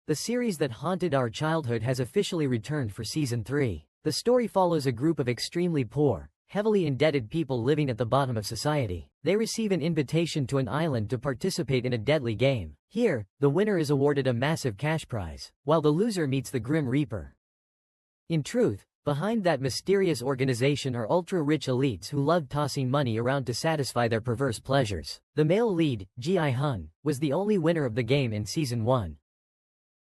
The series that haunted our childhood has officially returned for Season 3. The story follows a group of extremely poor, heavily indebted people living at the bottom of society. They receive an invitation to an island to participate in a deadly game. Here, the winner is awarded a massive cash prize, while the loser meets the Grim Reaper. In truth, behind that mysterious organization are ultra-rich elites who love tossing money around to satisfy their perverse pleasures. The male lead, Ji-Hun, was the only winner of the game in Season 1.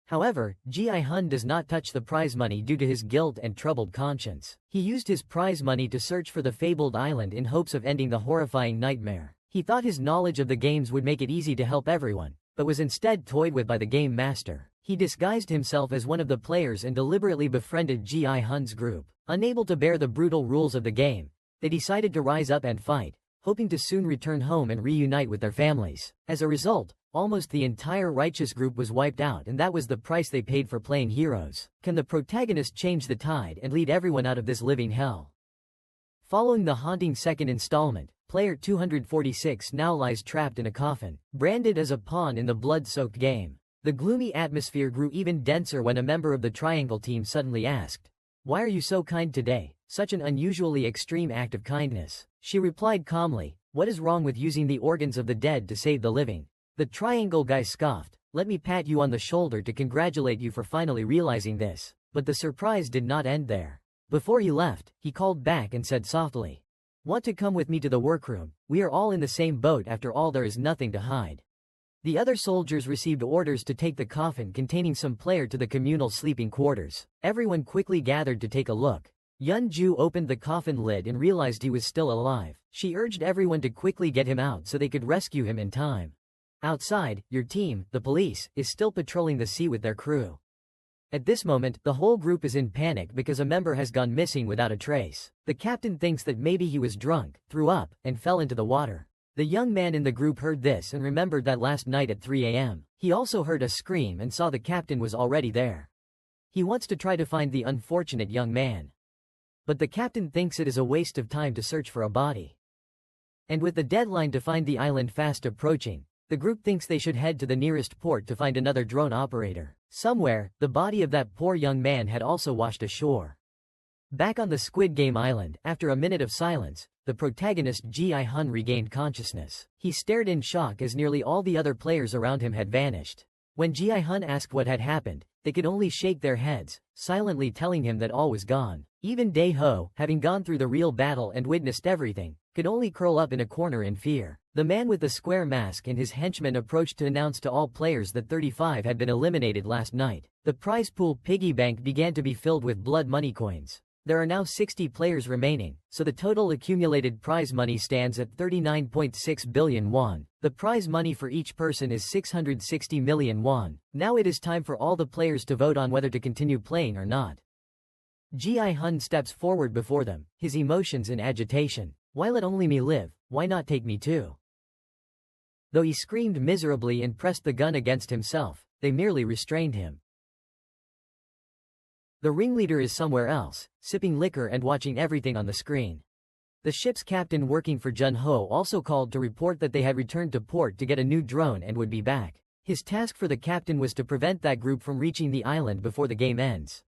However, Ji-Hun does not touch the prize money due to his guilt and troubled conscience. He used his prize money to search for the fabled island in hopes of ending the horrifying nightmare. He thought his knowledge of the games would make it easy to help everyone, but was instead toyed with by the game master. He disguised himself as one of the players and deliberately befriended Ji-Hun's group. Unable to bear the brutal rules of the game, they decided to rise up and fight, hoping to soon return home and reunite with their families. As a result, almost the entire righteous group was wiped out, and that was the price they paid for playing heroes. Can the protagonist change the tide and lead everyone out of this living hell? Following the haunting second installment, player 246 now lies trapped in a coffin, branded as a pawn in the blood-soaked game. The gloomy atmosphere grew even denser when a member of the Triangle team suddenly asked, "Why are you so kind today? Such an unusually extreme act of kindness." She replied calmly, "What is wrong with using the organs of the dead to save the living?" The Triangle guy scoffed, "Let me pat you on the shoulder to congratulate you for finally realizing this." But the surprise did not end there. Before he left, he called back and said softly, "Want to come with me to the workroom? We are all in the same boat after all, there is nothing to hide." The other soldiers received orders to take the coffin containing some player to the communal sleeping quarters. Everyone quickly gathered to take a look. Yun-ju opened the coffin lid and realized he was still alive. She urged everyone to quickly get him out so they could rescue him in time. Outside, your team, the police, is still patrolling the sea with their crew. At this moment, the whole group is in panic because a member has gone missing without a trace. The captain thinks that maybe he was drunk, threw up, and fell into the water. The young man in the group heard this and remembered that last night at 3 a.m. He also heard a scream and saw the captain was already there. He wants to try to find the unfortunate young man. But the captain thinks it is a waste of time to search for a body. And with the deadline to find the island fast approaching, the group thinks they should head to the nearest port to find another drone operator. Somewhere, the body of that poor young man had also washed ashore. Back on the Squid Game island, after a minute of silence, the protagonist Ji-Hun regained consciousness. He stared in shock as nearly all the other players around him had vanished. When Ji-Hun asked what had happened, they could only shake their heads, silently telling him that all was gone. Even Dae-ho, having gone through the real battle and witnessed everything, could only curl up in a corner in fear. The man with the square mask and his henchmen approached to announce to all players that 35 had been eliminated last night. The prize pool piggy bank began to be filled with blood money coins. There are now 60 players remaining, so the total accumulated prize money stands at 39.6 billion won. The prize money for each person is 660 million won. Now it is time for all the players to vote on whether to continue playing or not. Ji-Hun steps forward before them, his emotions in agitation. "Why let only me live? Why not take me too?" Though he screamed miserably and pressed the gun against himself, they merely restrained him. The ringleader is somewhere else, sipping liquor and watching everything on the screen. The ship's captain working for Jun-ho also called to report that they had returned to port to get a new drone and would be back. His task for the captain was to prevent that group from reaching the island before the game ends.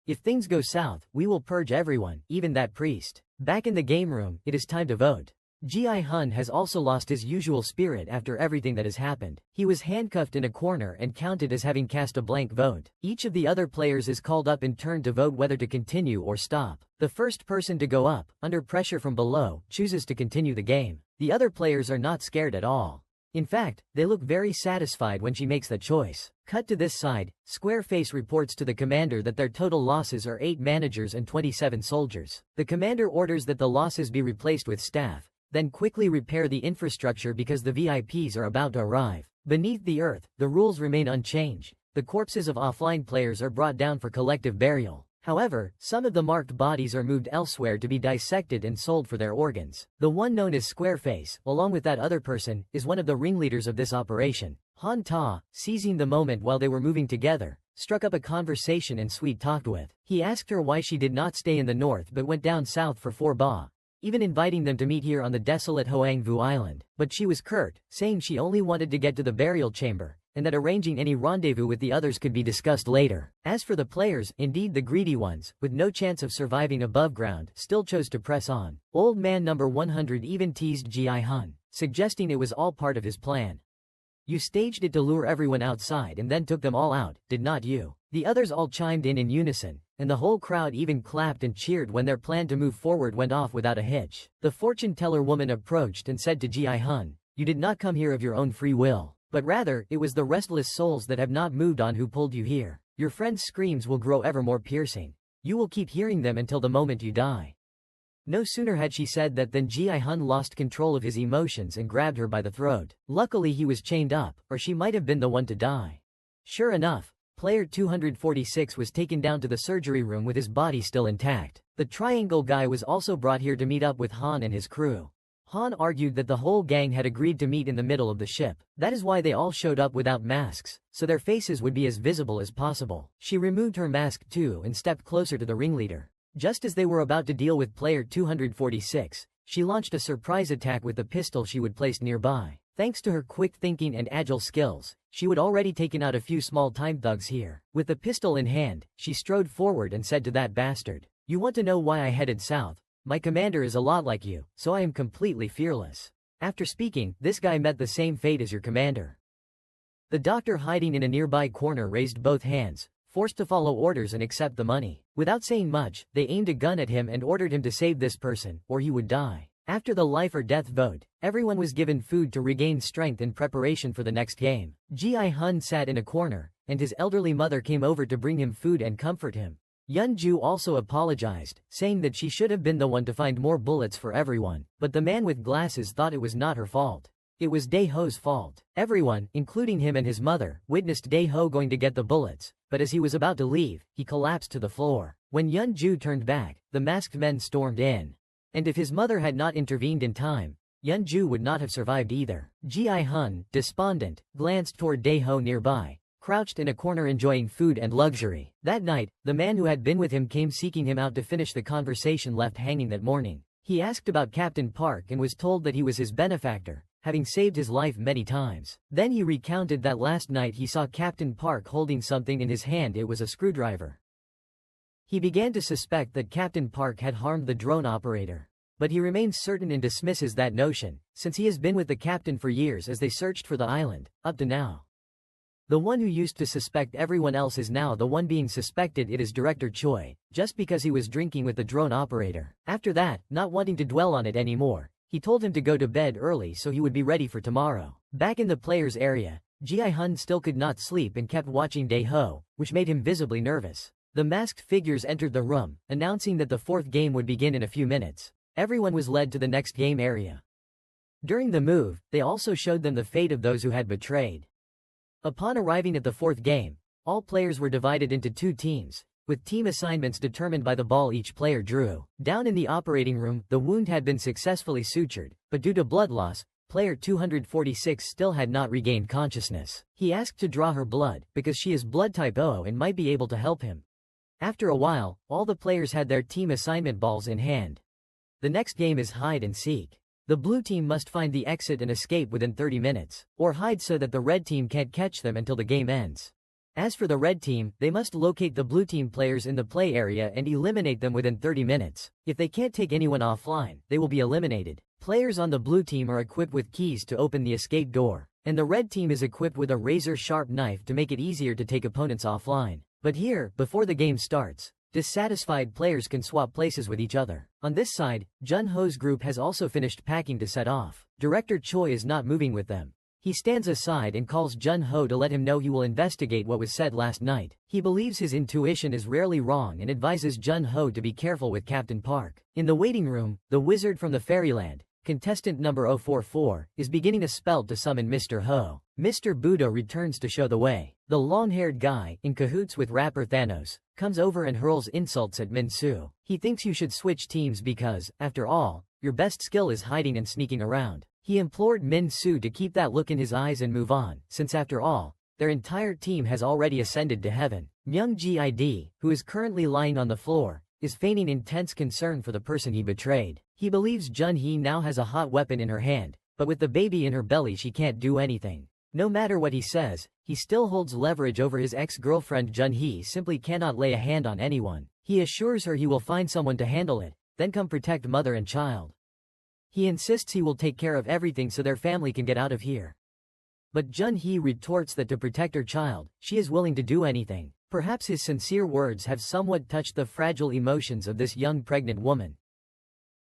"If things go south, we will purge everyone, even that priest." Back in the game room, it is time to vote. Ji-Hun has also lost his usual spirit after everything that has happened. He was handcuffed in a corner and counted as having cast a blank vote. Each of the other players is called up in turn to vote whether to continue or stop. The first person to go up, under pressure from below, chooses to continue the game. The other players are not scared at all. In fact, they look very satisfied when she makes that choice. Cut to this side, Squareface reports to the commander that their total losses are 8 managers and 27 soldiers. The commander orders that the losses be replaced with staff, then quickly repair the infrastructure because the VIPs are about to arrive. Beneath the earth, the rules remain unchanged. The corpses of offline players are brought down for collective burial. However, some of the marked bodies are moved elsewhere to be dissected and sold for their organs. The one known as Squareface, along with that other person, is one of the ringleaders of this operation. Han Ta, seizing the moment while they were moving together, struck up a conversation and sweet-talked with. He asked her why she did not stay in the north but went down south for 4 ba, even inviting them to meet here on the desolate Hoangvu Island. But she was curt, saying she only wanted to get to the burial chamber, and that arranging any rendezvous with the others could be discussed later. As for the players, indeed the greedy ones, with no chance of surviving above ground, still chose to press on. Old man number 100 even teased Ji-hun, suggesting it was all part of his plan. You staged it to lure everyone outside and then took them all out, did not you? The others all chimed in unison, and the whole crowd even clapped and cheered when their plan to move forward went off without a hitch. The fortune-teller woman approached and said to Ji-hun, "You did not come here of your own free will, but rather, it was the restless souls that have not moved on who pulled you here. Your friends' screams will grow ever more piercing. You will keep hearing them until the moment you die." No sooner had she said that than Ji-hun lost control of his emotions and grabbed her by the throat. Luckily he was chained up, or she might have been the one to die. Sure enough, player 246 was taken down to the surgery room with his body still intact. The triangle guy was also brought here to meet up with Han and his crew. Han argued that the whole gang had agreed to meet in the middle of the ship. That is why they all showed up without masks, so their faces would be as visible as possible. She removed her mask too and stepped closer to the ringleader. Just as they were about to deal with player 246, she launched a surprise attack with the pistol she would placed nearby. Thanks to her quick thinking and agile skills, she would already taken out a few small-time thugs here. With the pistol in hand, she strode forward and said to that bastard, "You want to know why I headed south? My commander is a lot like you, so I am completely fearless." After speaking, this guy met the same fate as your commander. The doctor hiding in a nearby corner raised both hands, forced to follow orders and accept the money. Without saying much, they aimed a gun at him and ordered him to save this person, or he would die. After the life or death vote, everyone was given food to regain strength in preparation for the next game. Ji-hun sat in a corner, and his elderly mother came over to bring him food and comfort him. Yeonju also apologized, saying that she should have been the one to find more bullets for everyone, but the man with glasses thought it was not her fault. It was Dae-ho's fault. Everyone, including him and his mother, witnessed Dae-ho going to get the bullets, but as he was about to leave, he collapsed to the floor. When Yeonju turned back, the masked men stormed in. And if his mother had not intervened in time, Yeonju would not have survived either. Ji-hun, despondent, glanced toward Dae-ho nearby, crouched in a corner enjoying food and luxury. That night, the man who had been with him came seeking him out to finish the conversation left hanging that morning. He asked about Captain Park and was told that he was his benefactor, having saved his life many times. Then he recounted that last night he saw Captain Park holding something in his hand. It was a screwdriver. He began to suspect that Captain Park had harmed the drone operator. But he remains certain and dismisses that notion, since he has been with the captain for years as they searched for the island, up to now. The one who used to suspect everyone else is now the one being suspected. It is Director Choi, just because he was drinking with the drone operator. After that, not wanting to dwell on it anymore, he told him to go to bed early so he would be ready for tomorrow. Back in the players' area, Ji-hun still could not sleep and kept watching Dae-ho, which made him visibly nervous. The masked figures entered the room, announcing that the fourth game would begin in a few minutes. Everyone was led to the next game area. During the move, they also showed them the fate of those who had betrayed. Upon arriving at the fourth game, all players were divided into two teams, with team assignments determined by the ball each player drew. Down in the operating room, the wound had been successfully sutured, but due to blood loss, player 246 still had not regained consciousness. He asked to draw her blood, because she is blood type O and might be able to help him. After a while, all the players had their team assignment balls in hand. The next game is hide and seek. The blue team must find the exit and escape within 30 minutes, or hide so that the red team can't catch them until the game ends. As for the red team, they must locate the blue team players in the play area and eliminate them within 30 minutes. If they can't take anyone offline, they will be eliminated. Players on the blue team are equipped with keys to open the escape door, and the red team is equipped with a razor-sharp knife to make it easier to take opponents offline. But here, before the game starts, dissatisfied players can swap places with each other. On this side, Jun-ho's group has also finished packing to set off. Director Choi is not moving with them. He stands aside and calls Jun-ho to let him know he will investigate what was said last night. He believes his intuition is rarely wrong and advises Jun-ho to be careful with Captain Park. In the waiting room, the wizard from the fairyland, contestant number 044, is beginning a spell to summon Mr. Ho. Mr. Budo returns to show the way. The long-haired guy, in cahoots with rapper Thanos, comes over and hurls insults at Min-soo. He thinks you should switch teams because, after all, your best skill is hiding and sneaking around. He implored Min-soo to keep that look in his eyes and move on, since after all, their entire team has already ascended to heaven. Myung Gi-id, who is currently lying on the floor, is feigning intense concern for the person he betrayed. He believes Jun-hee now has a hot weapon in her hand, but with the baby in her belly she can't do anything. No matter what he says, he still holds leverage over his ex-girlfriend Jun-hee simply cannot lay a hand on anyone. He assures her he will find someone to handle it, then come protect mother and child. He insists he will take care of everything so their family can get out of here. But Jun-hee retorts that to protect her child, she is willing to do anything. Perhaps his sincere words have somewhat touched the fragile emotions of this young pregnant woman.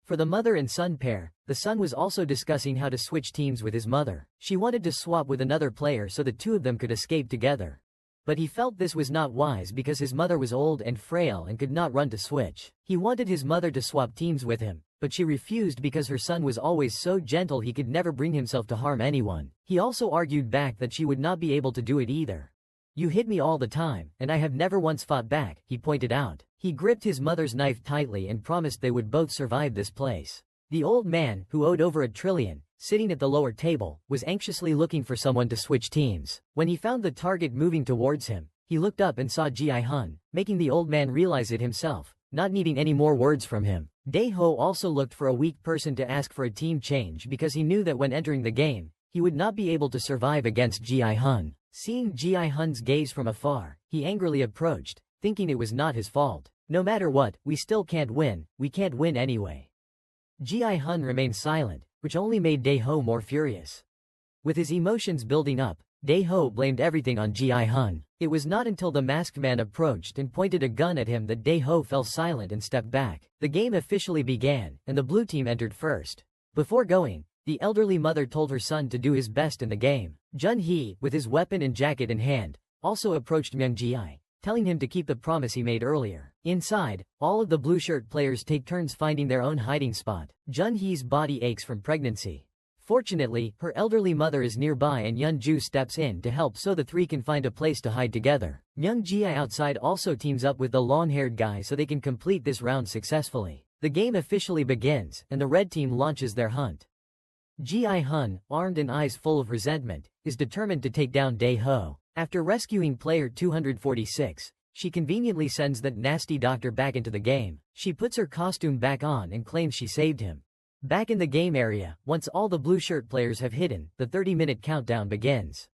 For the mother and son pair, the son was also discussing how to switch teams with his mother. She wanted to swap with another player so the two of them could escape together. But he felt this was not wise because his mother was old and frail and could not run to switch. He wanted his mother to swap teams with him, but she refused because her son was always so gentle he could never bring himself to harm anyone. He also argued back that she would not be able to do it either. "You hit me all the time, and I have never once fought back," he pointed out. He gripped his mother's knife tightly and promised they would both survive this place. The old man, who owed over $1 trillion, sitting at the lower table, was anxiously looking for someone to switch teams. When he found the target moving towards him, he looked up and saw Ji-hun, making the old man realize it himself, not needing any more words from him. Dae-ho also looked for a weak person to ask for a team change because he knew that when entering the game, he would not be able to survive against Ji-hun. Seeing Ji-hun's gaze from afar, he angrily approached, thinking it was not his fault. "No matter what, we still can't win, we can't win anyway." Ji-hun remained silent, which only made Dae-ho more furious. With his emotions building up, Dae-ho blamed everything on Ji-hun. It was not until the masked man approached and pointed a gun at him that Dae-ho fell silent and stepped back. The game officially began, and the blue team entered first. Before going, the elderly mother told her son to do his best in the game. Jun-hee, with his weapon and jacket in hand, also approached Myung-ji, telling him to keep the promise he made earlier. Inside, all of the blue shirt players take turns finding their own hiding spot. Jun-hee's body aches from pregnancy. Fortunately, her elderly mother is nearby and Yeon-ju steps in to help so the three can find a place to hide together. Myung-ji outside also teams up with the long-haired guy so they can complete this round successfully. The game officially begins, and the red team launches their hunt. Ji-hun, armed and eyes full of resentment, is determined to take down Dae-ho. After rescuing player 246, she conveniently sends that nasty doctor back into the game. She puts her costume back on and claims she saved him. Back in the game area, once all the blue shirt players have hidden, the 30-minute countdown begins.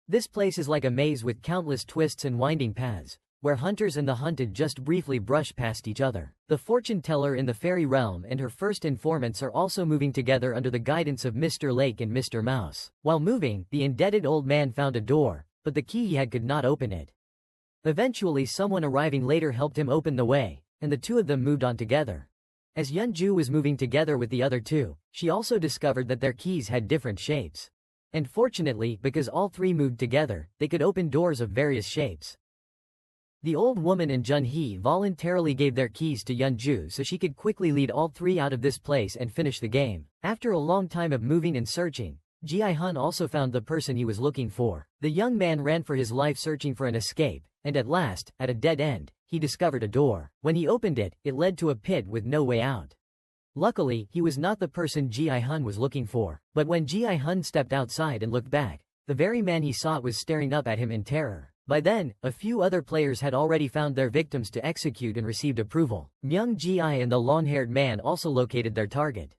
This place is like a maze with countless twists and winding paths, where hunters and the hunted just briefly brush past each other. The fortune teller in the fairy realm and her first informants are also moving together under the guidance of Mr. Lake and Mr. Mouse. While moving, the indebted old man found a door, but the key he had could not open it. Eventually someone arriving later helped him open the way, and the two of them moved on together. As Yeon-ju was moving together with the other two, she also discovered that their keys had different shapes. And fortunately, because all three moved together, they could open doors of various shapes. The old woman and Jun-hee voluntarily gave their keys to Yeon-ju so she could quickly lead all three out of this place and finish the game. After a long time of moving and searching, Ji-hun also found the person he was looking for. The young man ran for his life searching for an escape, and at last, at a dead end, he discovered a door. When he opened it, it led to a pit with no way out. Luckily, he was not the person Ji-hun was looking for, but when Ji-hun stepped outside and looked back, the very man he sought was staring up at him in terror. By then, a few other players had already found their victims to execute and received approval. Myung-ji and the long-haired man also located their target.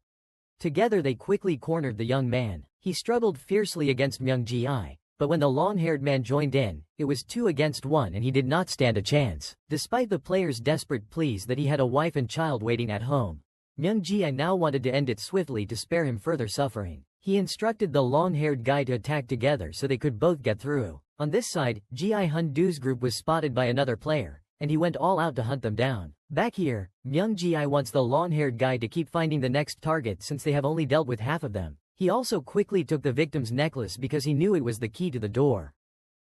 Together they quickly cornered the young man. He struggled fiercely against Myung-ji, but when the long-haired man joined in, it was 2 against 1 and he did not stand a chance. Despite the player's desperate pleas that he had a wife and child waiting at home, Myung-ji now wanted to end it swiftly to spare him further suffering. He instructed the long-haired guy to attack together so they could both get through. On this side, Ji-hun's group was spotted by another player, and he went all out to hunt them down. Back here, Myung-ji wants the long-haired guy to keep finding the next target since they have only dealt with half of them. He also quickly took the victim's necklace because he knew it was the key to the door.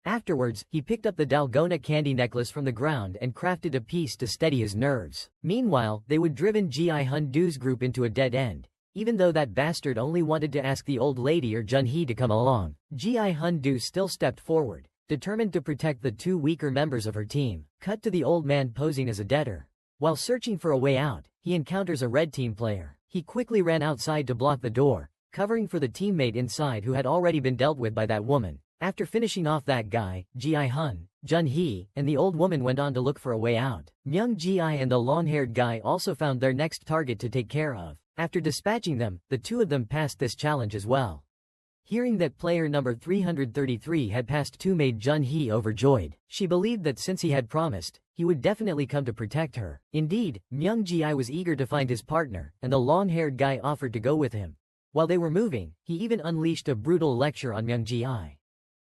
Afterwards, he picked up the Dalgona candy necklace from the ground and crafted a piece to steady his nerves. Meanwhile, they would driven Ji-hun's group into a dead end. Even though that bastard only wanted to ask the old lady or Jun-hee to come along, Ji-hun still stepped forward, determined to protect the 2 weaker members of her team. Cut to the old man posing as a debtor. While searching for a way out, he encounters a red team player. He quickly ran outside to block the door, covering for the teammate inside who had already been dealt with by that woman. After finishing off that guy, Ji-hun, Jun-hee, and the old woman went on to look for a way out. Myung-ji and the long-haired guy also found their next target to take care of. After dispatching them, the 2 of them passed this challenge as well. Hearing that player number 333 had passed 2 made Jun-hee overjoyed. She believed that since he had promised, he would definitely come to protect her. Indeed, Myung-ji was eager to find his partner, and the long-haired guy offered to go with him. While they were moving, he even unleashed a brutal lecture on Myung-ji.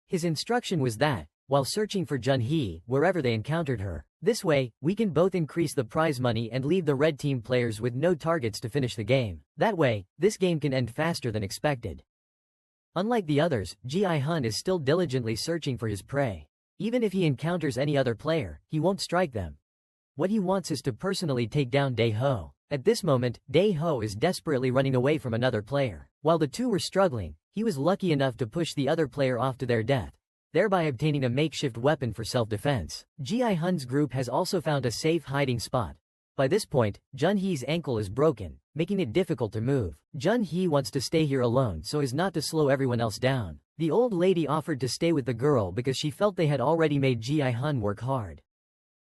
His instruction was that, while searching for Jun-hee, wherever they encountered her, this way, we can both increase the prize money and leave the red team players with no targets to finish the game. That way, this game can end faster than expected. Unlike the others, Ji-hun is still diligently searching for his prey. Even if he encounters any other player, he won't strike them. What he wants is to personally take down Dae-ho. At this moment, Dae-ho is desperately running away from another player. While the two were struggling, he was lucky enough to push the other player off to their death, thereby obtaining a makeshift weapon for self-defense. Ji-hun's group has also found a safe hiding spot. By this point, Jun-hee's ankle is broken, making it difficult to move. Jun-hee wants to stay here alone so as not to slow everyone else down. The old lady offered to stay with the girl because she felt they had already made Ji-hun work hard.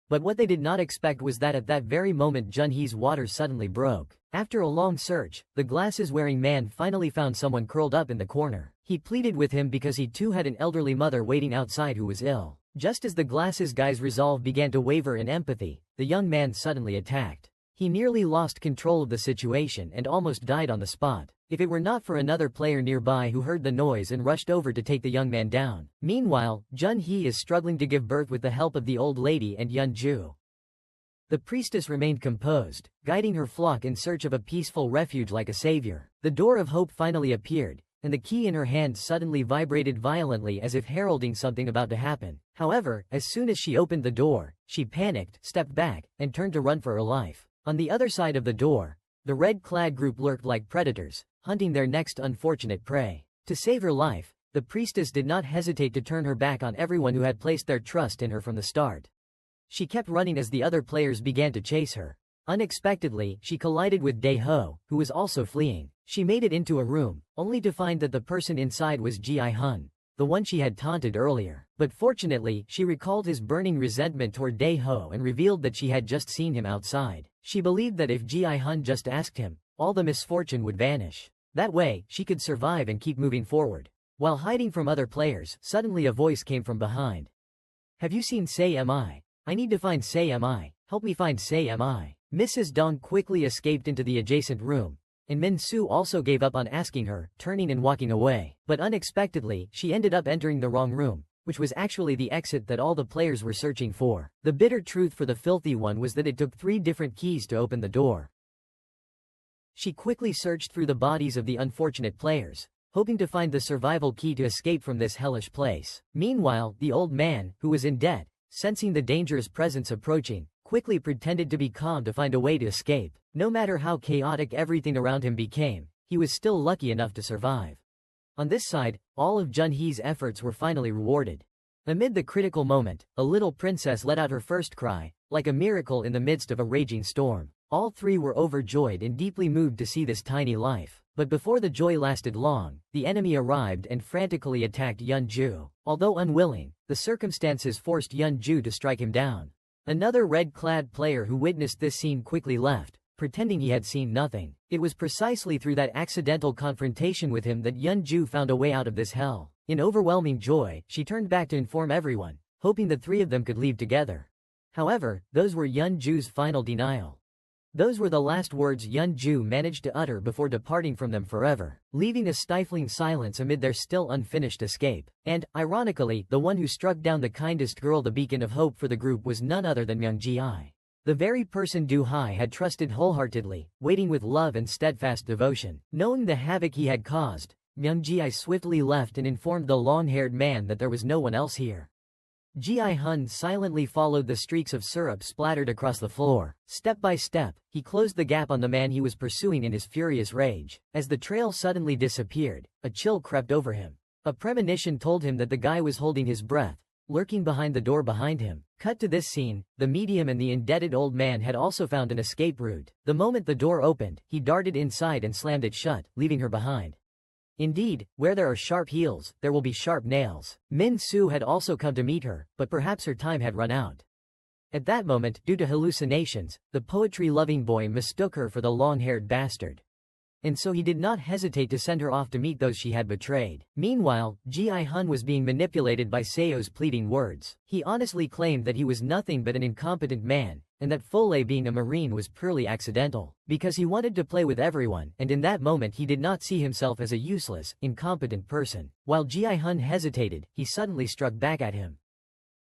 But what they did not expect was that at that very moment Jun-hee's water suddenly broke. After a long search, the glasses-wearing man finally found someone curled up in the corner. He pleaded with him because he too had an elderly mother waiting outside who was ill. Just as the glasses guy's resolve began to waver in empathy, the young man suddenly attacked. He nearly lost control of the situation and almost died on the spot, if it were not for another player nearby who heard the noise and rushed over to take the young man down. Meanwhile, Jun-hee is struggling to give birth with the help of the old lady and Yeon-ju. The priestess remained composed, guiding her flock in search of a peaceful refuge like a savior. The door of hope finally appeared, and the key in her hand suddenly vibrated violently as if heralding something about to happen. However, as soon as she opened the door, she panicked, stepped back, and turned to run for her life. On the other side of the door, the red-clad group lurked like predators, hunting their next unfortunate prey. To save her life, the priestess did not hesitate to turn her back on everyone who had placed their trust in her from the start. She kept running as the other players began to chase her. Unexpectedly, she collided with Dae-ho, who was also fleeing. She made it into a room, only to find that the person inside was Ji-hun, the one she had taunted earlier. But fortunately, she recalled his burning resentment toward Dae-ho and revealed that she had just seen him outside. She believed that if Ji-hun just asked him, all the misfortune would vanish. That way, she could survive and keep moving forward. While hiding from other players, suddenly a voice came from behind. "Have you seen Say Am I? I need to find Say Am I. Help me find Say Am I." Mrs. Dong quickly escaped into the adjacent room, and Min-soo also gave up on asking her, turning and walking away. But unexpectedly, she ended up entering the wrong room, which was actually the exit that all the players were searching for. The bitter truth for the filthy one was that it took 3 different keys to open the door. She quickly searched through the bodies of the unfortunate players, hoping to find the survival key to escape from this hellish place. Meanwhile, the old man, who was in debt, sensing the dangerous presence approaching, quickly pretended to be calm to find a way to escape. No matter how chaotic everything around him became, he was still lucky enough to survive. On this side, all of Jun-hee's efforts were finally rewarded. Amid the critical moment, a little princess let out her first cry, like a miracle in the midst of a raging storm. All 3 were overjoyed and deeply moved to see this tiny life. But before the joy lasted long, the enemy arrived and frantically attacked Yeon-ju. Although unwilling, the circumstances forced Yeon-ju to strike him down. Another red-clad player who witnessed this scene quickly left, pretending he had seen nothing. It was precisely through that accidental confrontation with him that Yeon-ju found a way out of this hell. In overwhelming joy, she turned back to inform everyone, hoping the 3 of them could leave together. However, those were Yeon-ju's final denial. Those were the last words Yeon-ju managed to utter before departing from them forever, leaving a stifling silence amid their still unfinished escape. And, ironically, the one who struck down the kindest girl, the beacon of hope for the group, was none other than Myung-ji. The very person Do-hai had trusted wholeheartedly, waiting with love and steadfast devotion. Knowing the havoc he had caused, Myung-ji swiftly left and informed the long-haired man that there was no one else here. Ji-hun silently followed the streaks of syrup splattered across the floor. Step by step, he closed the gap on the man he was pursuing in his furious rage. As the trail suddenly disappeared, a chill crept over him. A premonition told him that the guy was holding his breath, lurking behind the door behind him. Cut to this scene, the medium and the indebted old man had also found an escape route. The moment the door opened, he darted inside and slammed it shut, leaving her behind. Indeed, where there are sharp heels, there will be sharp nails. Min-soo had also come to meet her, but perhaps her time had run out. At that moment, due to hallucinations, the poetry-loving boy mistook her for the long-haired bastard. and so he did not hesitate to send her off to meet those she had betrayed. Meanwhile, Ji-hun was being manipulated by Seo's pleading words. He honestly claimed that he was nothing but an incompetent man, and that Foley being a marine was purely accidental, because he wanted to play with everyone, and in that moment he did not see himself as a useless, incompetent person. While Ji-hun hesitated, he suddenly struck back at him.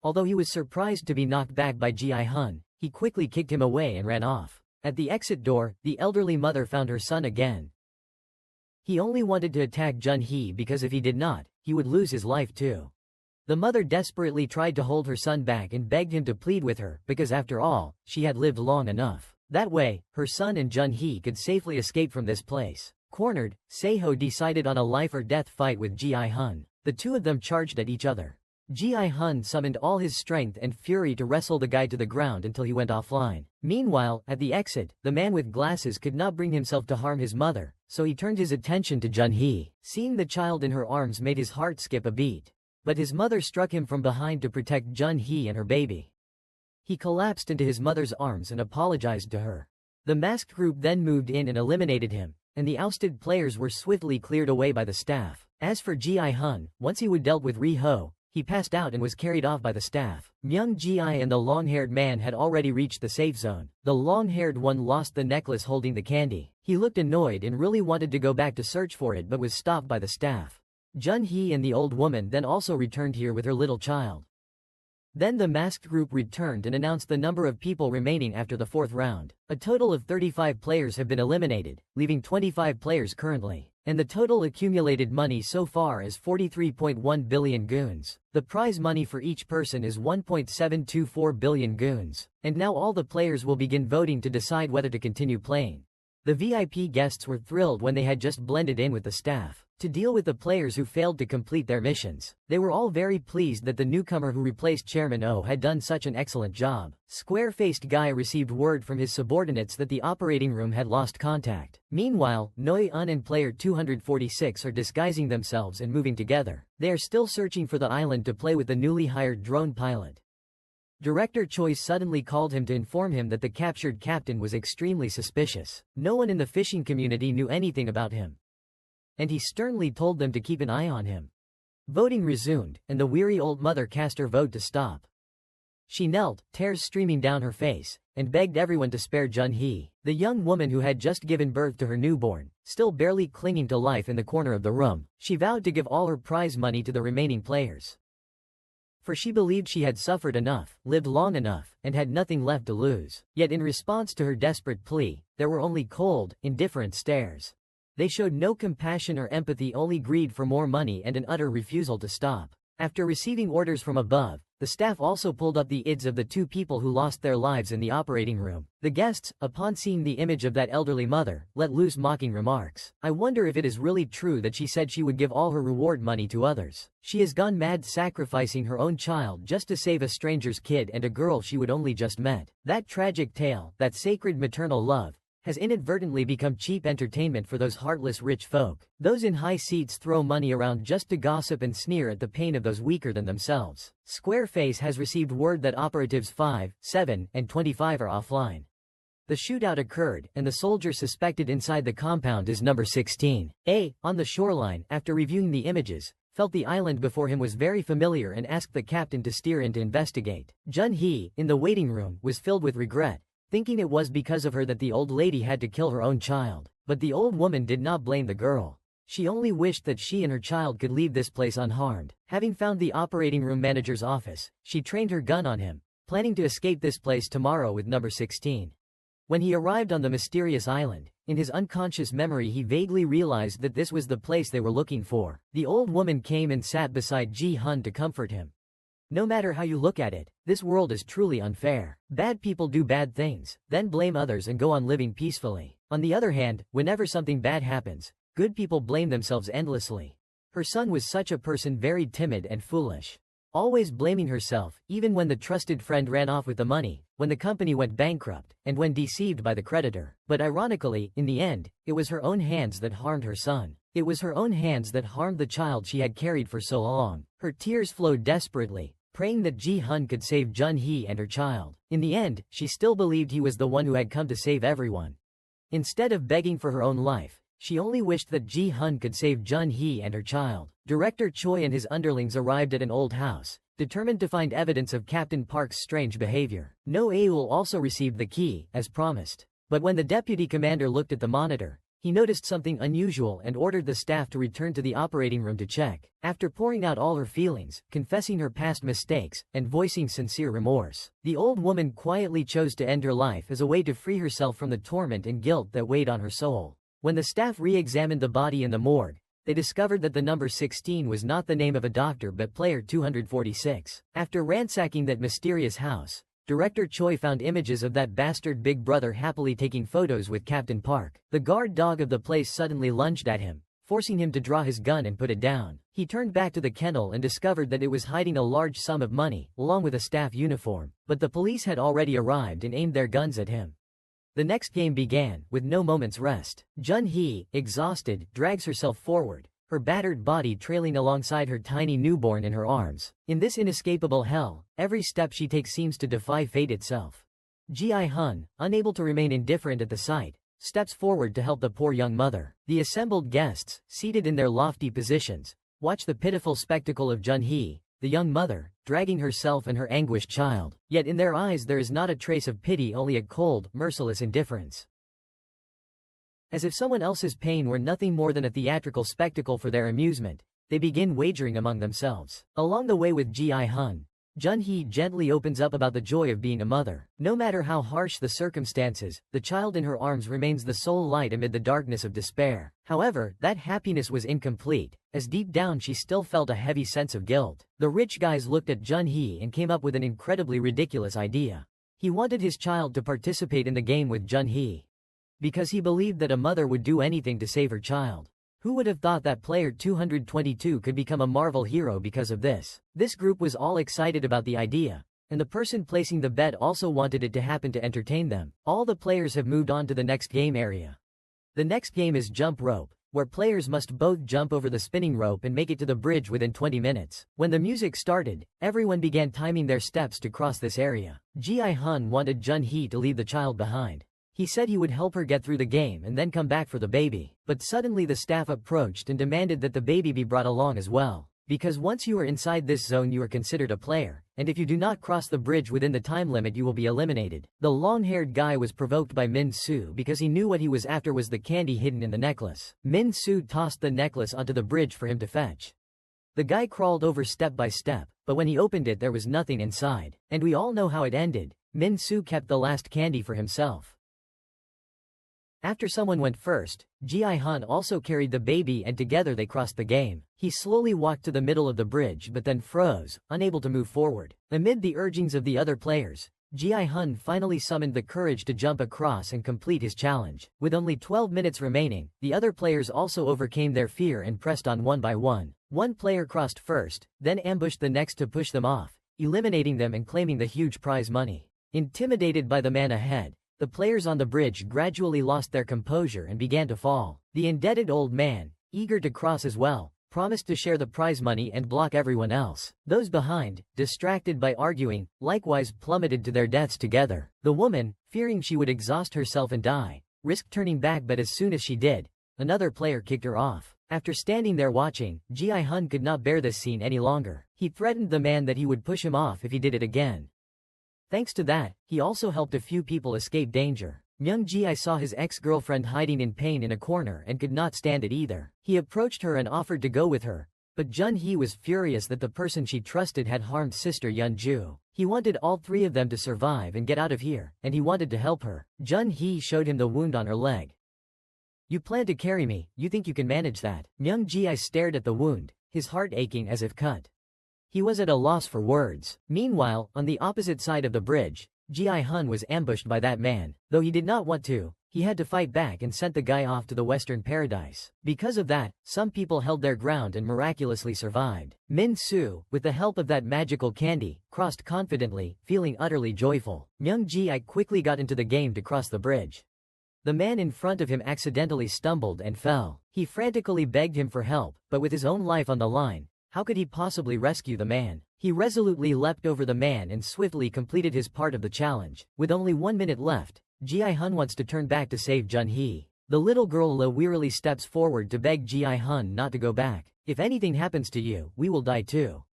Although he was surprised to be knocked back by Ji-hun, he quickly kicked him away and ran off. At the exit door, the elderly mother found her son again. He only wanted to attack Jun-hee because if he did not, he would lose his life too. The mother desperately tried to hold her son back and begged him to plead with her, because after all, she had lived long enough. That way, her son and Jun-hee could safely escape from this place. Cornered, Seho decided on a life-or-death fight with Ji-hun. The two of them charged at each other. Ji-hun summoned all his strength and fury to wrestle the guy to the ground until he went offline. Meanwhile, at the exit, the man with glasses could not bring himself to harm his mother, so he turned his attention to Jun-hee. Seeing the child in her arms made his heart skip a beat. But his mother struck him from behind to protect Jun-hee and her baby. He collapsed into his mother's arms and apologized to her. The masked group then moved in and eliminated him, and the ousted players were swiftly cleared away by the staff. As for Ji-hun, once he would dealt with Ri-ho, he passed out and was carried off by the staff. Myung-ji and the long-haired man had already reached the safe zone. The long-haired one lost the necklace holding the candy. He looked annoyed and really wanted to go back to search for it but was stopped by the staff. Jun-hee and the old woman then also returned here with her little child. Then the masked group returned and announced the number of people remaining after the fourth round. A total of 35 players have been eliminated, leaving 25 players currently. And the total accumulated money so far is 43.1 billion goons. The prize money for each person is 1.724 billion goons. And now all the players will begin voting to decide whether to continue playing. The VIP guests were thrilled when they had just blended in with the staff to deal with the players who failed to complete their missions. They were all very pleased that the newcomer who replaced Chairman Oh had done such an excellent job. Square-faced Guy received word from his subordinates that the operating room had lost contact. Meanwhile, Noi-un and player 246 are disguising themselves and moving together. They are still searching for the island to play with the newly hired drone pilot. Director Choi suddenly called him to inform him that the captured captain was extremely suspicious. No one in the fishing community knew anything about him, and he sternly told them to keep an eye on him. Voting resumed, and the weary old mother cast her vote to stop. She knelt, tears streaming down her face, and begged everyone to spare Jun-hee, the young woman who had just given birth to her newborn, still barely clinging to life in the corner of the room. She vowed to give all her prize money to the remaining players, for she believed she had suffered enough, lived long enough, and had nothing left to lose. Yet in response to her desperate plea, there were only cold, indifferent stares. They showed no compassion or empathy, only greed for more money and an utter refusal to stop. After receiving orders from above, the staff also pulled up the ids of the two people who lost their lives in the operating room. The guests, upon seeing the image of that elderly mother, let loose mocking remarks. I wonder if it is really true that she said she would give all her reward money to others. She has gone mad, sacrificing her own child just to save a stranger's kid and a girl she would only just met. That tragic tale, that sacred maternal love, has inadvertently become cheap entertainment for those heartless rich folk. Those in high seats throw money around just to gossip and sneer at the pain of those weaker than themselves. Squareface has received word that operatives 5, 7, and 25 are offline. The shootout occurred, and the soldier suspected inside the compound is number 16. A, on the shoreline, after reviewing the images, felt the island before him was very familiar and asked the captain to steer in to investigate. Jun-hee, in the waiting room, was filled with regret, thinking it was because of her that the old lady had to kill her own child. But the old woman did not blame the girl. She only wished that she and her child could leave this place unharmed. Having found the operating room manager's office, she trained her gun on him, planning to escape this place tomorrow with number 16. When he arrived on the mysterious island, in his unconscious memory he vaguely realized that this was the place they were looking for. The old woman came and sat beside Ji-hun to comfort him. No matter how you look at it, this world is truly unfair. Bad people do bad things, then blame others and go on living peacefully. On the other hand, whenever something bad happens, good people blame themselves endlessly. Her son was such a person, very timid and foolish, always blaming herself, even when the trusted friend ran off with the money, when the company went bankrupt, and when deceived by the creditor. But ironically, in the end, it was her own hands that harmed her son. It was her own hands that harmed the child she had carried for so long. Her tears flowed desperately, praying that Ji-hun could save Jun-hee and her child. In the end, she still believed he was the one who had come to save everyone. Instead of begging for her own life, She only wished that Ji-hun could save Jun-hee and her child. Director Choi and his underlings arrived at an old house, determined to find evidence of Captain Park's strange behavior. No Aul also received the key, as promised. But when the deputy commander looked at the monitor, he noticed something unusual and ordered the staff to return to the operating room to check. After pouring out all her feelings, confessing her past mistakes, and voicing sincere remorse, the old woman quietly chose to end her life as a way to free herself from the torment and guilt that weighed on her soul. When the staff re-examined the body in the morgue, they discovered that the number 16 was not the name of a doctor but player 246. After ransacking that mysterious house, Director Choi found images of that bastard Big Brother happily taking photos with Captain Park. The guard dog of the place suddenly lunged at him, forcing him to draw his gun and put it down. He turned back to the kennel and discovered that it was hiding a large sum of money, along with a staff uniform. But the police had already arrived and aimed their guns at him. The next game began, with no moment's rest. Jun-hee, exhausted, drags herself forward, her battered body trailing alongside her tiny newborn in her arms. In this inescapable hell, every step she takes seems to defy fate itself. Ji-hun, unable to remain indifferent at the sight, steps forward to help the poor young mother. The assembled guests, seated in their lofty positions, watch the pitiful spectacle of Jun-hee, the young mother, dragging herself and her anguished child. Yet in their eyes there is not a trace of pity, only a cold, merciless indifference. As if someone else's pain were nothing more than a theatrical spectacle for their amusement, they begin wagering among themselves. Along the way with Ji-hun, Jun-hee gently opens up about the joy of being a mother. No matter how harsh the circumstances, the child in her arms remains the sole light amid the darkness of despair. However, that happiness was incomplete, as deep down she still felt a heavy sense of guilt. The rich guys looked at Jun-hee and came up with an incredibly ridiculous idea. He wanted his child to participate in the game with Jun-hee, because he believed that a mother would do anything to save her child. Who would have thought that player 222 could become a Marvel hero because of this? This group was all excited about the idea, and the person placing the bet also wanted it to happen to entertain them. All the players have moved on to the next game area. The next game is jump rope, where players must both jump over the spinning rope and make it to the bridge within 20 minutes. When the music started, everyone began timing their steps to cross this area. Ji-hun wanted Jun-hee to leave the child behind. He said he would help her get through the game and then come back for the baby. But suddenly the staff approached and demanded that the baby be brought along as well. Because once you are inside this zone you are considered a player, and if you do not cross the bridge within the time limit you will be eliminated. The long-haired guy was provoked by Min-soo because he knew what he was after was the candy hidden in the necklace. Min-soo tossed the necklace onto the bridge for him to fetch. The guy crawled over step by step, but when he opened it there was nothing inside. And we all know how it ended. Min-soo kept the last candy for himself. After someone went first, Ji-hun also carried the baby and together they crossed the game. He slowly walked to the middle of the bridge but then froze, unable to move forward. Amid the urgings of the other players, Ji-hun finally summoned the courage to jump across and complete his challenge. With only 12 minutes remaining, the other players also overcame their fear and pressed on one by one. One player crossed first, then ambushed the next to push them off, eliminating them and claiming the huge prize money. Intimidated by the man ahead, the players on the bridge gradually lost their composure and began to fall. The indebted old man, eager to cross as well, promised to share the prize money and block everyone else. Those behind, distracted by arguing, likewise plummeted to their deaths together. The woman, fearing she would exhaust herself and die, risked turning back, but as soon as she did, another player kicked her off. After standing there watching, Ji-hun could not bear this scene any longer. He threatened the man that he would push him off if he did it again. Thanks to that, he also helped a few people escape danger. Myung-ji saw his ex-girlfriend hiding in pain in a corner and could not stand it either. He approached her and offered to go with her, but Jun-hee was furious that the person she trusted had harmed sister Yeon-ju. He wanted all three of them to survive and get out of here, and he wanted to help her. Jun-hee showed him the wound on her leg. "You plan to carry me, you think you can manage that?" Myung-ji stared at the wound, his heart aching as if cut. He was at a loss for words. Meanwhile, on the opposite side of the bridge, Ji-hun was ambushed by that man. Though he did not want to, he had to fight back and sent the guy off to the Western Paradise. Because of that, some people held their ground and miraculously survived. Min-soo, with the help of that magical candy, crossed confidently, feeling utterly joyful. Myung-ji quickly got into the game to cross the bridge. The man in front of him accidentally stumbled and fell. He frantically begged him for help, but with his own life on the line, how could he possibly rescue the man? He resolutely leapt over the man and swiftly completed his part of the challenge. With only 1 minute left, Ji-hun wants to turn back to save Jun-hee. The little girl Le wearily steps forward to beg Ji Hun not to go back. "If anything happens to you, we will die too."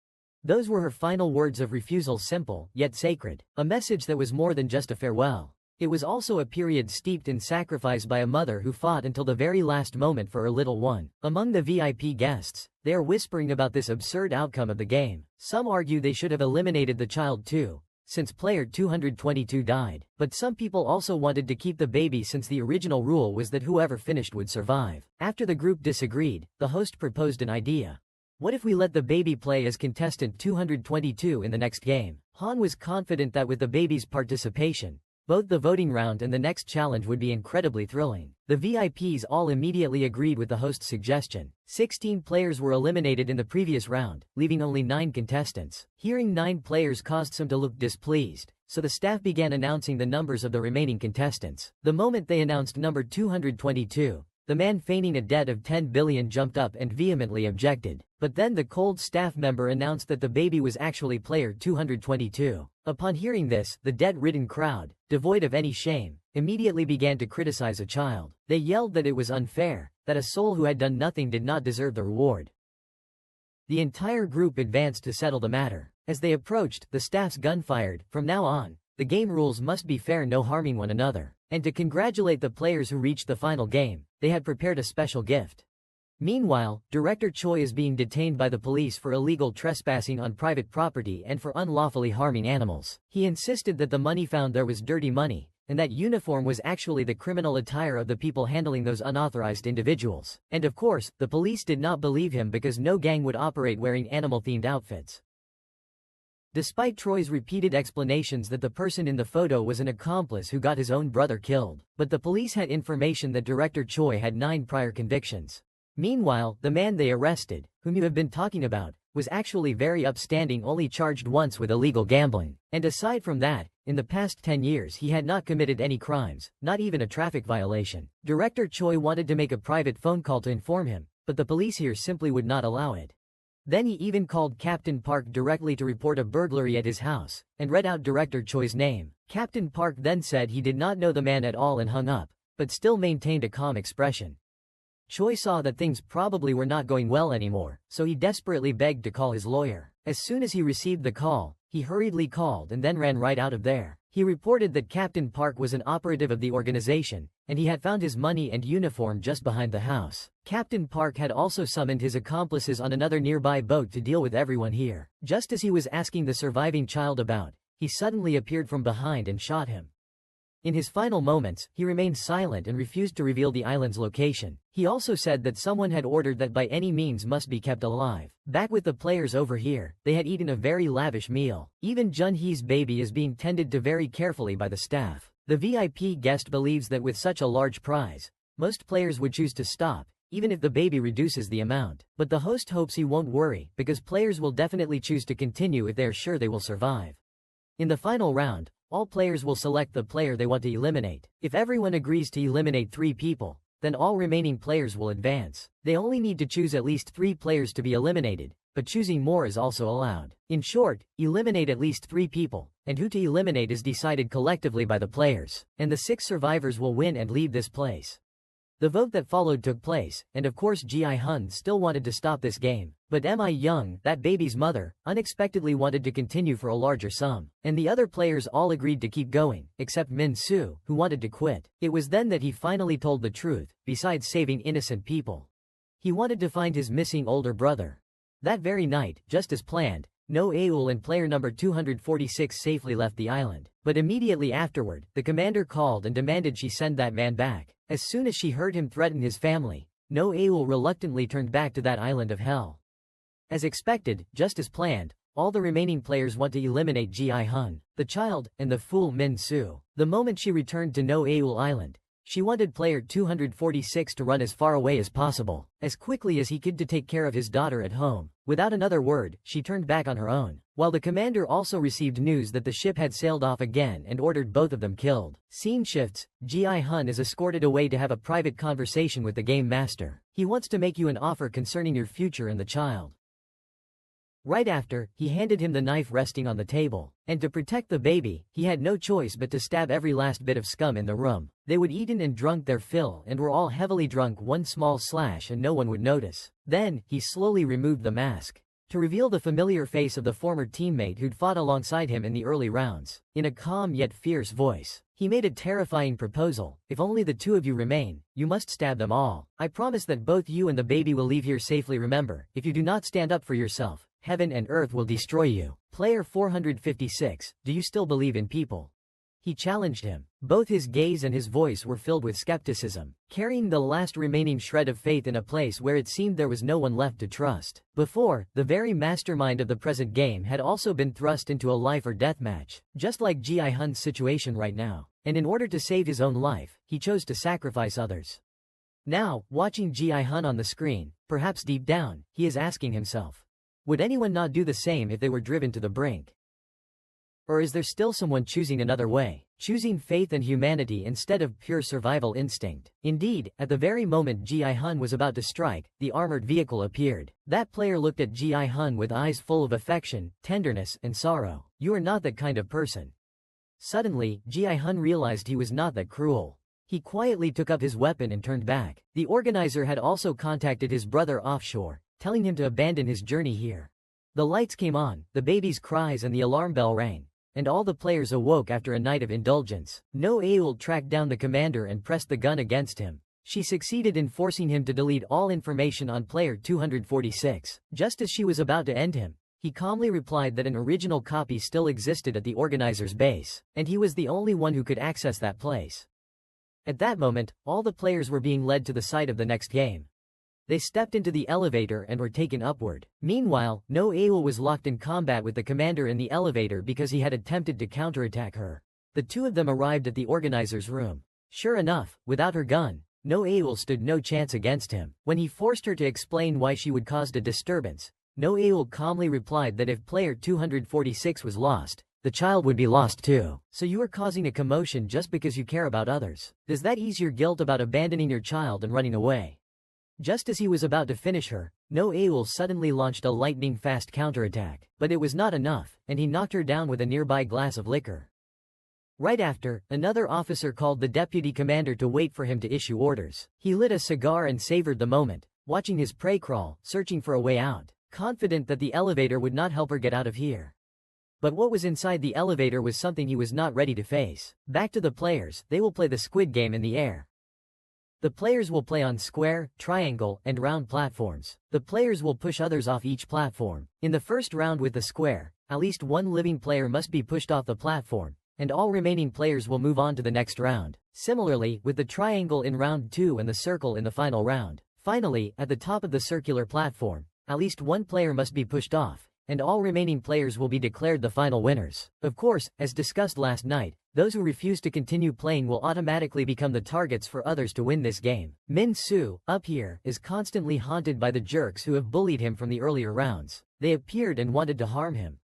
Those were her final words of refusal, simple, yet sacred. A message that was more than just a farewell. It was also a period steeped in sacrifice by a mother who fought until the very last moment for her little one. Among the VIP guests, they are whispering about this absurd outcome of the game. Some argue they should have eliminated the child too, since player 222 died. But some people also wanted to keep the baby since the original rule was that whoever finished would survive. After the group disagreed, the host proposed an idea. What if we let the baby play as contestant 222 in the next game? Han was confident that with the baby's participation, both the voting round and the next challenge would be incredibly thrilling. The VIPs all immediately agreed with the host's suggestion. 16 players were eliminated in the previous round, leaving only 9 contestants. Hearing 9 players caused some to look displeased, so the staff began announcing the numbers of the remaining contestants. The moment they announced number 222, the man feigning a debt of 10 billion jumped up and vehemently objected. But then the cold staff member announced that the baby was actually player 222. Upon hearing this, the debt-ridden crowd, devoid of any shame, immediately began to criticize a child. They yelled that it was unfair, that a soul who had done nothing did not deserve the reward. The entire group advanced to settle the matter. As they approached, the staff's gun fired. From now on, the game rules must be fair, no harming one another. And to congratulate the players who reached the final game, they had prepared a special gift. Meanwhile, Director Choi is being detained by the police for illegal trespassing on private property and for unlawfully harming animals. He insisted that the money found there was dirty money, and that uniform was actually the criminal attire of the people handling those unauthorized individuals. And of course, the police did not believe him because no gang would operate wearing animal-themed outfits. Despite Troy's repeated explanations that the person in the photo was an accomplice who got his own brother killed, but the police had information that Director Choi had 9 prior convictions. Meanwhile, the man they arrested, whom you have been talking about, was actually very upstanding, only charged once with illegal gambling. And aside from that, in the past 10 years he had not committed any crimes, not even a traffic violation. Director Choi wanted to make a private phone call to inform him, but the police here simply would not allow it. Then he even called Captain Park directly to report a burglary at his house, and read out Director Choi's name. Captain Park then said he did not know the man at all and hung up, but still maintained a calm expression. Choi saw that things probably were not going well anymore, so he desperately begged to call his lawyer. As soon as he received the call, he hurriedly called and then ran right out of there. He reported that Captain Park was an operative of the organization, and he had found his money and uniform just behind the house. Captain Park had also summoned his accomplices on another nearby boat to deal with everyone here. Just as he was asking the surviving child about, he suddenly appeared from behind and shot him. In his final moments, he remained silent and refused to reveal the island's location. He also said that someone had ordered that by any means must be kept alive. Back with the players over here, they had eaten a very lavish meal. Even Jun-hee's baby is being tended to very carefully by the staff. The VIP guest believes that with such a large prize, most players would choose to stop, even if the baby reduces the amount. But the host hopes he won't worry, because players will definitely choose to continue if they are sure they will survive. In the final round, all players will select the player they want to eliminate. If everyone agrees to eliminate 3 people, then all remaining players will advance. They only need to choose at least 3 players to be eliminated, but choosing more is also allowed. In short, eliminate at least 3 people, and who to eliminate is decided collectively by the players. And the 6 survivors will win and leave this place. The vote that followed took place, and of course Ji Hun still wanted to stop this game. But Mi Young, that baby's mother, unexpectedly wanted to continue for a larger sum. And the other players all agreed to keep going, except Min Soo, who wanted to quit. It was then that he finally told the truth, besides saving innocent people. He wanted to find his missing older brother. That very night, just as planned, No Aul and player number 246 safely left the island. But immediately afterward, the commander called and demanded she send that man back. As soon as she heard him threaten his family, No Aul reluctantly turned back to that island of hell. As expected, just as planned, all the remaining players want to eliminate Ji Hun, the child, and the fool Min Soo. The moment she returned to No Aul Island, she wanted player 246 to run as far away as possible, as quickly as he could, to take care of his daughter at home. Without another word, she turned back on her own, while the commander also received news that the ship had sailed off again and ordered both of them killed. Scene shifts. Ji Hun is escorted away to have a private conversation with the game master. He wants to make you an offer concerning your future and the child. Right after, he handed him the knife resting on the table. And to protect the baby, he had no choice but to stab every last bit of scum in the room. They would eaten and drunk their fill and were all heavily drunk. One small slash and no one would notice. Then, he slowly removed the mask to reveal the familiar face of the former teammate who'd fought alongside him in the early rounds. In a calm yet fierce voice, he made a terrifying proposal. If only the two of you remain, you must stab them all. I promise that both you and the baby will leave here safely. Remember, if you do not stand up for yourself, heaven and earth will destroy you. Player 456, do you still believe in people? He challenged him. Both his gaze and his voice were filled with skepticism, carrying the last remaining shred of faith in a place where it seemed there was no one left to trust. Before, the very mastermind of the present game had also been thrust into a life or death match, just like Ji-hun's situation right now. And in order to save his own life, he chose to sacrifice others. Now, watching Ji-hun on the screen, perhaps deep down, he is asking himself, would anyone not do the same if they were driven to the brink? Or is there still someone choosing another way, choosing faith and humanity instead of pure survival instinct? Indeed, at the very moment Ji-hun was about to strike, the armored vehicle appeared. That player looked at Ji-hun with eyes full of affection, tenderness, and sorrow. You are not that kind of person. Suddenly, Ji-hun realized he was not that cruel. He quietly took up his weapon and turned back. The organizer had also contacted his brother offshore, telling him to abandon his journey here. The lights came on, the baby's cries and the alarm bell rang, and all the players awoke after a night of indulgence. No Aul tracked down the commander and pressed the gun against him. She succeeded in forcing him to delete all information on player 246. Just as she was about to end him, he calmly replied that an original copy still existed at the organizer's base, and he was the only one who could access that place. At that moment, all the players were being led to the site of the next game. They stepped into the elevator and were taken upward. Meanwhile, No Aul was locked in combat with the commander in the elevator because he had attempted to counterattack her. The two of them arrived at the organizer's room. Sure enough, without her gun, No Aul stood no chance against him. When he forced her to explain why she would cause a disturbance, No Aul calmly replied that if player 246 was lost, the child would be lost too. So you are causing a commotion just because you care about others. Does that ease your guilt about abandoning your child and running away? Just as he was about to finish her, No Aul suddenly launched a lightning-fast counterattack. But it was not enough, and he knocked her down with a nearby glass of liquor. Right after, another officer called the deputy commander to wait for him to issue orders. He lit a cigar and savored the moment, watching his prey crawl, searching for a way out, confident that the elevator would not help her get out of here. But what was inside the elevator was something he was not ready to face. Back to the players, they will play the squid game in the air. The players will play on square, triangle, and round platforms. The players will push others off each platform. In the first round with the square, at least one living player must be pushed off the platform, and all remaining players will move on to the next round. Similarly, with the triangle in round 2 and the circle in the final round. Finally, at the top of the circular platform, at least one player must be pushed off, and all remaining players will be declared the final winners. Of course, as discussed last night, those who refuse to continue playing will automatically become the targets for others to win this game. Min-Soo, up here, is constantly haunted by the jerks who have bullied him from the earlier rounds. They appeared and wanted to harm him.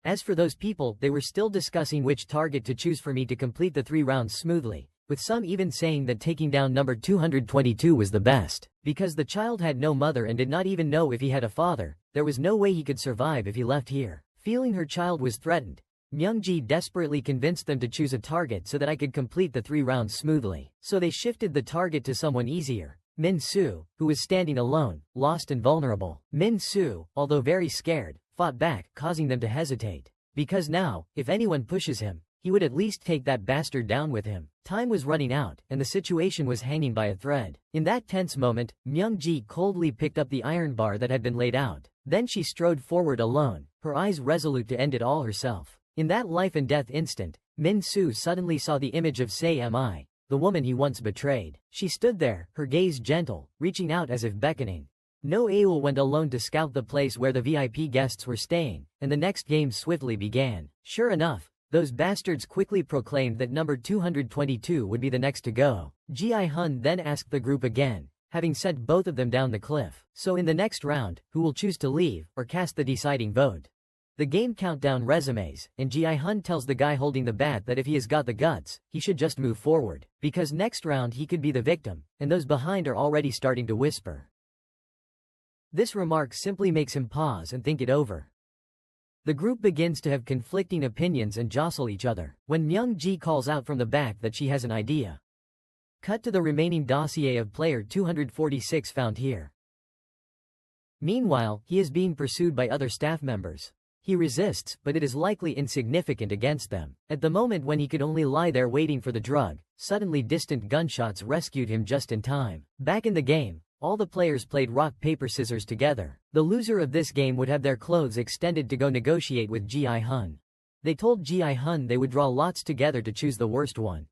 As for those people, they were still discussing which target to choose for me to complete the 3 rounds smoothly, with some even saying that taking down number 222 was the best. Because the child had no mother and did not even know if he had a father, there was no way he could survive if he left here. Feeling her child was threatened, Myungji desperately convinced them to choose a target so that I could complete the 3 rounds smoothly. So they shifted the target to someone easier, Min-Soo, who was standing alone, lost and vulnerable. Min-Soo, although very scared, fought back, causing them to hesitate. Because now, if anyone pushes him, he would at least take that bastard down with him. Time was running out, and the situation was hanging by a thread. In that tense moment, Myungji coldly picked up the iron bar that had been laid out. Then she strode forward alone, her eyes resolute to end it all herself. In that life and death instant, Min-Soo suddenly saw the image of Sei-Mi, the woman he once betrayed. She stood there, her gaze gentle, reaching out as if beckoning. No Aul went alone to scout the place where the VIP guests were staying, and the next game swiftly began. Sure enough, those bastards quickly proclaimed that number 222 would be the next to go. Ji-hun then asked the group again, having sent both of them down the cliff. So in the next round, who will choose to leave, or cast the deciding vote? The game countdown resumes, and Ji-hun tells the guy holding the bat that if he has got the guts, he should just move forward, because next round he could be the victim, and those behind are already starting to whisper. This remark simply makes him pause and think it over. The group begins to have conflicting opinions and jostle each other, when Myung-ji calls out from the back that she has an idea. Cut to the remaining dossier of player 246 found here. Meanwhile, he is being pursued by other staff members. He resists, but it is likely insignificant against them. At the moment when he could only lie there waiting for the drug, suddenly distant gunshots rescued him just in time. Back in the game, all the players played rock paper scissors together. The loser of this game would have their clothes extended to go negotiate with Ji-hun. They told Ji-hun they would draw lots together to choose the worst one.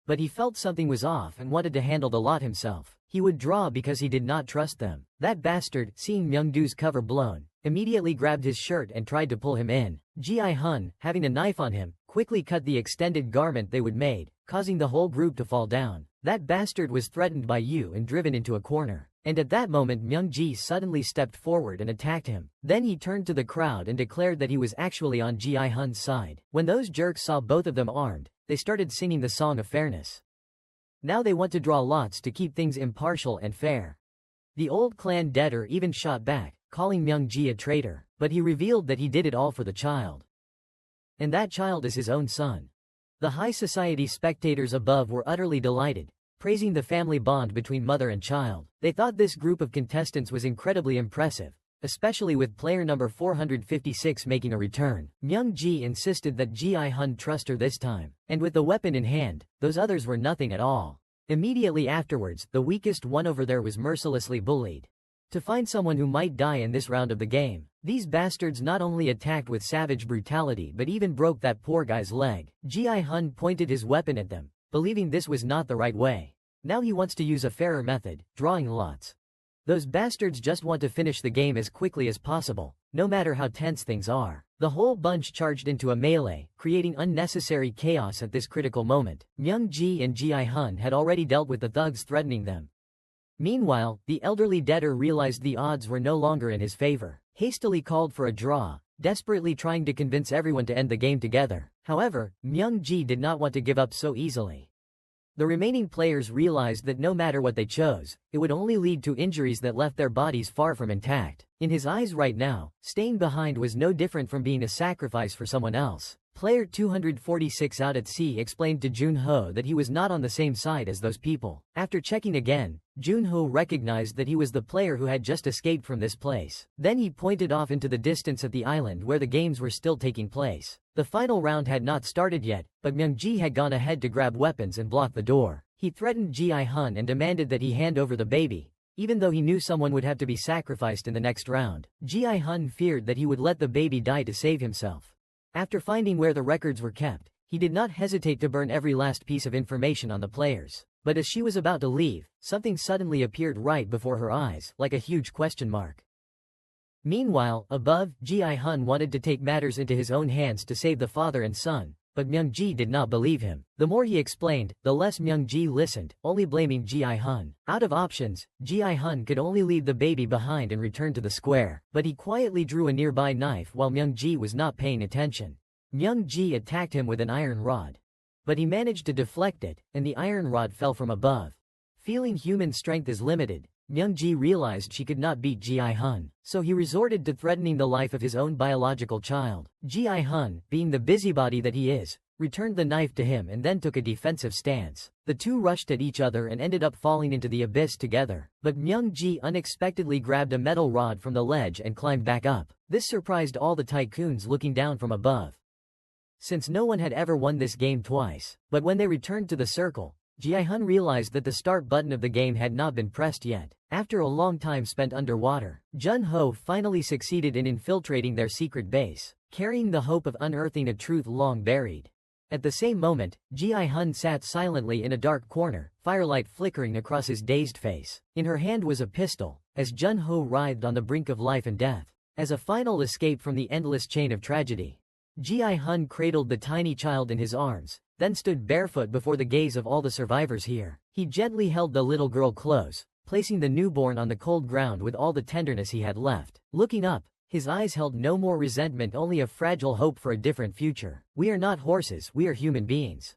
But he felt something was off and wanted to handle the lot himself. He would draw because he did not trust them. That bastard, seeing Myung-doo's cover blown, immediately grabbed his shirt and tried to pull him in. Ji-hun, having a knife on him, quickly cut the extended garment they would made, causing the whole group to fall down. That bastard was threatened by Yu and driven into a corner. And at that moment Myung-ji suddenly stepped forward and attacked him. Then he turned to the crowd and declared that he was actually on Ji-hun's side. When those jerks saw both of them armed, they started singing the Song of Fairness. Now they want to draw lots to keep things impartial and fair. The old clan debtor even shot back, calling Myung-ji a traitor, but he revealed that he did it all for the child. And that child is his own son. The high society spectators above were utterly delighted, praising the family bond between mother and child. They thought this group of contestants was incredibly impressive, especially with player number 456 making a return. Myung-ji insisted that Ji-hun trust her this time, and with the weapon in hand, those others were nothing at all. Immediately afterwards, the weakest one over there was mercilessly bullied. To find someone who might die in this round of the game, these bastards not only attacked with savage brutality but even broke that poor guy's leg. Ji-hun pointed his weapon at them, believing this was not the right way. Now he wants to use a fairer method, drawing lots. Those bastards just want to finish the game as quickly as possible, no matter how tense things are. The whole bunch charged into a melee, creating unnecessary chaos at this critical moment. Myung-ji and Ji-hun had already dealt with the thugs threatening them. Meanwhile, the elderly debtor realized the odds were no longer in his favor, hastily called for a draw, desperately trying to convince everyone to end the game together. However, Myung-ji did not want to give up so easily. The remaining players realized that no matter what they chose, it would only lead to injuries that left their bodies far from intact. In his eyes right now, staying behind was no different from being a sacrifice for someone else. Player 246 out at sea explained to Junho that he was not on the same side as those people. After checking again, Junho recognized that he was the player who had just escaped from this place. Then he pointed off into the distance at the island where the games were still taking place. The final round had not started yet, but Myung-ji had gone ahead to grab weapons and block the door. He threatened Ji-hun and demanded that he hand over the baby, even though he knew someone would have to be sacrificed in the next round. Ji-hun feared that he would let the baby die to save himself. After finding where the records were kept, he did not hesitate to burn every last piece of information on the players. But as she was about to leave, something suddenly appeared right before her eyes, like a huge question mark. Meanwhile, above, Ji-hun wanted to take matters into his own hands to save the father and son, but Myung-ji did not believe him. The more he explained, the less Myung-ji listened, only blaming Ji-hun. Out of options, Ji-hun could only leave the baby behind and return to the square, but he quietly drew a nearby knife while Myung-ji was not paying attention. Myung-ji attacked him with an iron rod. But he managed to deflect it, and the iron rod fell from above. Feeling human strength is limited, Myung-ji realized she could not beat Ji-hun, so he resorted to threatening the life of his own biological child. Ji-hun, being the busybody that he is, returned the knife to him and then took a defensive stance. The two rushed at each other and ended up falling into the abyss together, but Myung-ji unexpectedly grabbed a metal rod from the ledge and climbed back up. This surprised all the tycoons looking down from above, since no one had ever won this game twice. But when they returned to the circle, Ji-hun realized that the start button of the game had not been pressed yet. After a long time spent underwater, Junho finally succeeded in infiltrating their secret base, carrying the hope of unearthing a truth long buried. At the same moment, Ji-hun sat silently in a dark corner, firelight flickering across his dazed face. In her hand was a pistol, as Junho writhed on the brink of life and death. As a final escape from the endless chain of tragedy, Ji-hun cradled the tiny child in his arms, then stood barefoot before the gaze of all the survivors here. He gently held the little girl close, placing the newborn on the cold ground with all the tenderness he had left. Looking up, his eyes held no more resentment, only a fragile hope for a different future. "We are not horses, we are human beings."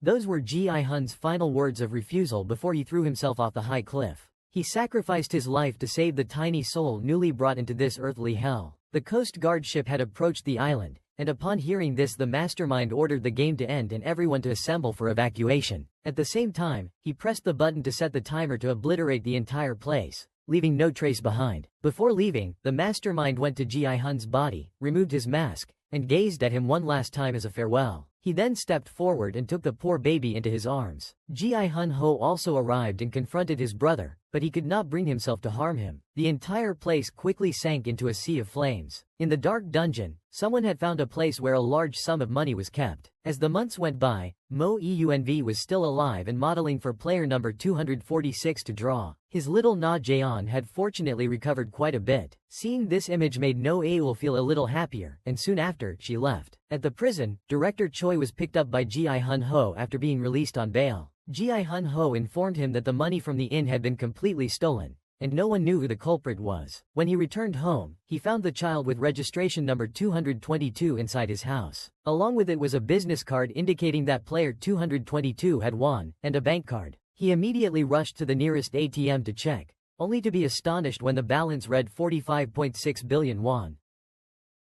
Those were Ji-hun's final words of refusal before he threw himself off the high cliff. He sacrificed his life to save the tiny soul newly brought into this earthly hell. The Coast Guard ship had approached the island, and upon hearing this the mastermind ordered the game to end and everyone to assemble for evacuation. At the same time, he pressed the button to set the timer to obliterate the entire place, leaving no trace behind. Before leaving, the mastermind went to Ji-hun's body, removed his mask, and gazed at him one last time as a farewell. He then stepped forward and took the poor baby into his arms. Ji-hun Ho also arrived and confronted his brother, but he could not bring himself to harm him. The entire place quickly sank into a sea of flames. In the dark dungeon, someone had found a place where a large sum of money was kept. As the months went by, Mo Eunv was still alive and modeling for player number 246 to draw. His little Na Jaeon had fortunately recovered quite a bit. Seeing this image made No Aul feel a little happier, and soon after, she left. At the prison, Director Choi was picked up by Ji-hun Ho after being released on bail. Ji-hun Ho informed him that the money from the inn had been completely stolen, and no one knew who the culprit was. When he returned home, he found the child with registration number 222 inside his house. Along with it was a business card indicating that player 222 had won, and a bank card. He immediately rushed to the nearest ATM to check, only to be astonished when the balance read 45.6 billion won.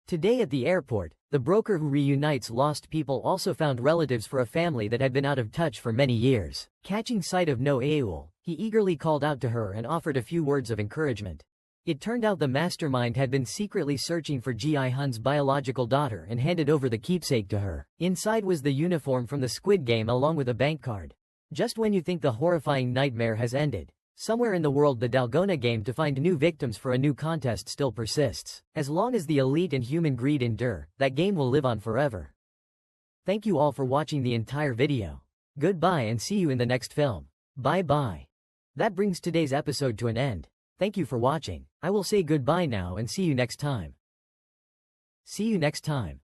Today at the airport, the broker who reunites lost people also found relatives for a family that had been out of touch for many years. Catching sight of No Aul, he eagerly called out to her and offered a few words of encouragement. It turned out the mastermind had been secretly searching for Ji-hun's biological daughter and handed over the keepsake to her. Inside was the uniform from the Squid Game along with a bank card. Just when you think the horrifying nightmare has ended, somewhere in the world the Dalgona game to find new victims for a new contest still persists. As long as the elite and human greed endure, that game will live on forever. Thank you all for watching the entire video. Goodbye and see you in the next film. Bye bye. That brings today's episode to an end. Thank you for watching. I will say goodbye now and see you next time. See you next time.